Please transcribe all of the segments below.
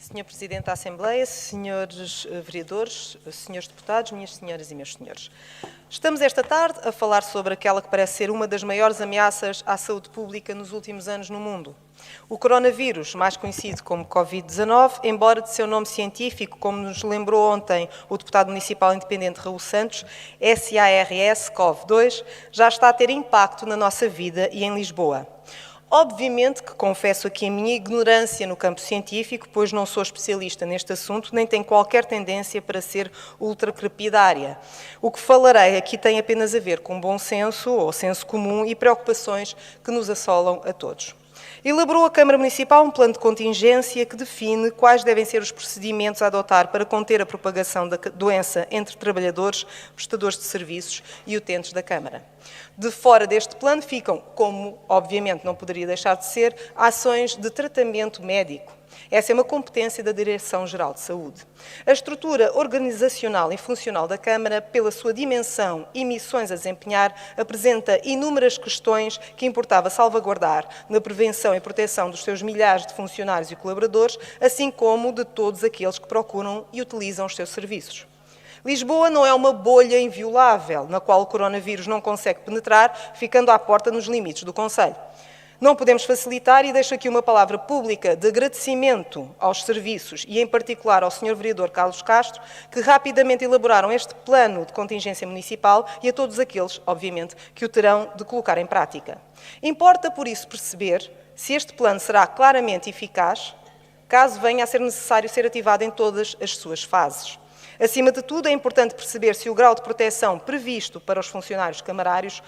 Senhor Presidente da Assembleia, senhores vereadores, senhores deputados, minhas senhoras e meus senhores. Estamos esta tarde a falar sobre aquela que parece ser uma das maiores ameaças à saúde pública nos últimos anos no mundo. O coronavírus, mais conhecido como Covid-19, embora de seu nome científico, como nos lembrou ontem o deputado municipal independente Raul Santos, SARS-CoV-2, já está a ter impacto na nossa vida e em Lisboa. Obviamente que confesso aqui a minha ignorância no campo científico, pois não sou especialista neste assunto, nem tenho qualquer tendência para ser ultracrepidária. O que falarei aqui tem apenas a ver com bom senso ou senso comum e preocupações que nos assolam a todos. Elaborou a Câmara Municipal um plano de contingência que define quais devem ser os procedimentos a adotar para conter a propagação da doença entre trabalhadores, prestadores de serviços e utentes da Câmara. De fora deste plano ficam, como obviamente não poderia deixar de ser, ações de tratamento médico. Essa é uma competência da Direção-Geral de Saúde. A estrutura organizacional e funcional da Câmara, pela sua dimensão e missões a desempenhar, apresenta inúmeras questões que importava salvaguardar na prevenção e proteção dos seus milhares de funcionários e colaboradores, assim como de todos aqueles que procuram e utilizam os seus serviços. Lisboa não é uma bolha inviolável, na qual o coronavírus não consegue penetrar, ficando à porta nos limites do concelho. Não podemos facilitar, e deixo aqui uma palavra pública de agradecimento aos serviços e, em particular, ao Sr. Vereador Carlos Castro, que rapidamente elaboraram este plano de contingência municipal e a todos aqueles, obviamente, que o terão de colocar em prática. Importa, por isso, perceber se este plano será claramente eficaz, caso venha a ser necessário ser ativado em todas as suas fases. Acima de tudo, é importante perceber se o grau de proteção previsto para os funcionários camarários,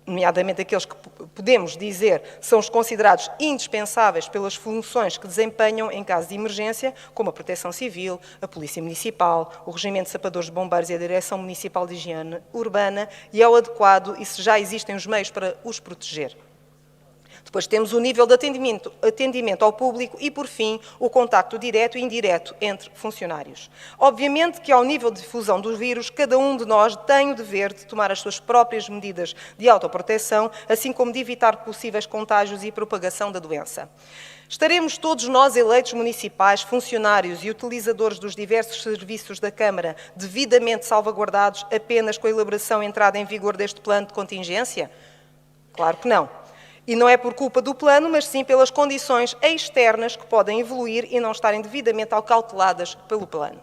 nomeadamente aqueles que podemos dizer são os considerados indispensáveis pelas funções que desempenham em caso de emergência, como a Proteção Civil, a Polícia Municipal, o Regimento de Sapadores de Bombeiros e a Direção Municipal de Higiene Urbana, e é o adequado e se já existem os meios para os proteger. Depois temos o nível de atendimento ao público e, por fim, o contacto direto e indireto entre funcionários. Obviamente que, ao nível de difusão do vírus, cada um de nós tem o dever de tomar as suas próprias medidas de autoproteção, assim como de evitar possíveis contágios e propagação da doença. Estaremos todos nós, eleitos municipais, funcionários e utilizadores dos diversos serviços da Câmara, devidamente salvaguardados apenas com a elaboração e entrada em vigor deste plano de contingência? Claro que não. E não é por culpa do plano, mas sim pelas condições externas que podem evoluir e não estarem devidamente acauteladas pelo plano.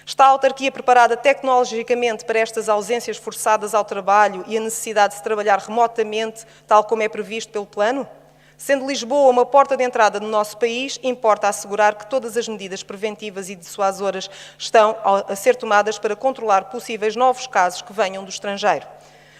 Está a autarquia preparada tecnologicamente para estas ausências forçadas ao trabalho e a necessidade de se trabalhar remotamente, tal como é previsto pelo plano? Sendo Lisboa uma porta de entrada no nosso país, importa assegurar que todas as medidas preventivas e dissuasoras estão a ser tomadas para controlar possíveis novos casos que venham do estrangeiro.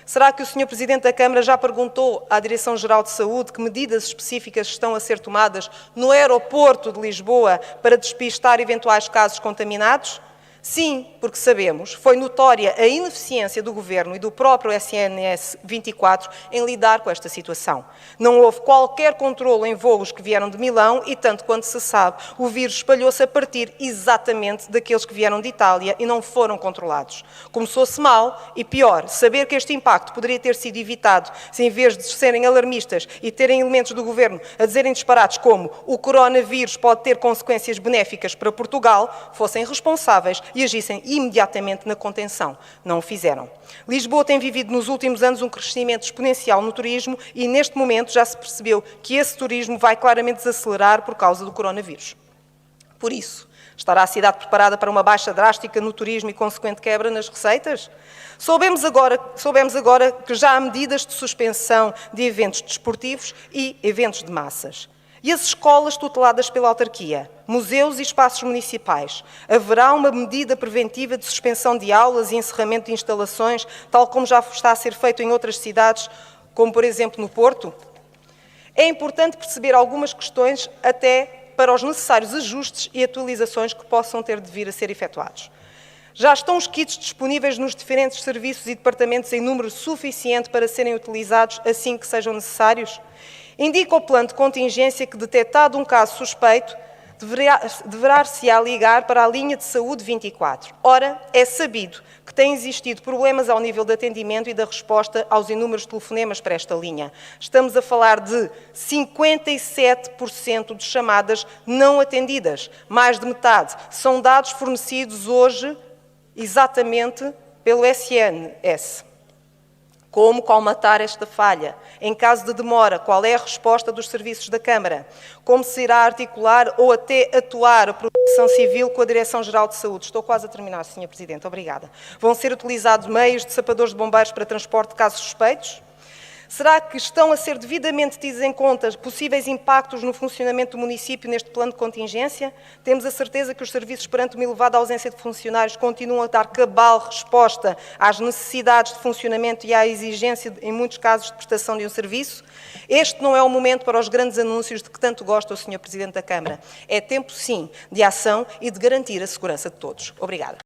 Será que o Sr. Presidente da Câmara já perguntou à Direção-Geral de Saúde que medidas específicas estão a ser tomadas no aeroporto de Lisboa para despistar eventuais casos contaminados? Sim, porque sabemos, foi notória a ineficiência do Governo e do próprio SNS 24 em lidar com esta situação. Não houve qualquer controle em voos que vieram de Milão e, tanto quanto se sabe, o vírus espalhou-se a partir exatamente daqueles que vieram de Itália e não foram controlados. Começou-se mal e, pior, saber que este impacto poderia ter sido evitado se, em vez de serem alarmistas e terem elementos do Governo a dizerem disparates como o coronavírus pode ter consequências benéficas para Portugal, fossem responsáveis e agissem imediatamente na contenção. Não o fizeram. Lisboa tem vivido nos últimos anos um crescimento exponencial no turismo e, neste momento, já se percebeu que esse turismo vai claramente desacelerar por causa do coronavírus. Por isso, estará a cidade preparada para uma baixa drástica no turismo e consequente quebra nas receitas? Soubemos agora que já há medidas de suspensão de eventos desportivos e eventos de massas. E as escolas tuteladas pela autarquia, museus e espaços municipais? Haverá uma medida preventiva de suspensão de aulas e encerramento de instalações, tal como já está a ser feito em outras cidades, como por exemplo no Porto? É importante perceber algumas questões até para os necessários ajustes e atualizações que possam ter de vir a ser efetuados. Já estão os kits disponíveis nos diferentes serviços e departamentos em número suficiente para serem utilizados assim que sejam necessários? Indica o plano de contingência que, detectado um caso suspeito, deverá-se-á ligar para a linha de saúde 24. Ora, é sabido que têm existido problemas ao nível de atendimento e da resposta aos inúmeros telefonemas para esta linha. Estamos a falar de 57% de chamadas não atendidas. Mais de metade. São dados fornecidos hoje exatamente pelo SNS. Como colmatar esta falha? Em caso de demora, qual é a resposta dos serviços da Câmara? Como se irá articular ou até atuar a Proteção Civil com a Direção-Geral de Saúde? Estou quase a terminar, Sr. Presidente. Obrigada. Vão ser utilizados meios de sapadores de bombeiros para transporte de casos suspeitos? Será que estão a ser devidamente tidos em conta possíveis impactos no funcionamento do município neste plano de contingência? Temos a certeza que os serviços, perante uma elevada ausência de funcionários, continuam a dar cabal resposta às necessidades de funcionamento e à exigência, em muitos casos, de prestação de um serviço? Este não é o momento para os grandes anúncios de que tanto gosta o Sr. Presidente da Câmara. É tempo, sim, de ação e de garantir a segurança de todos. Obrigada.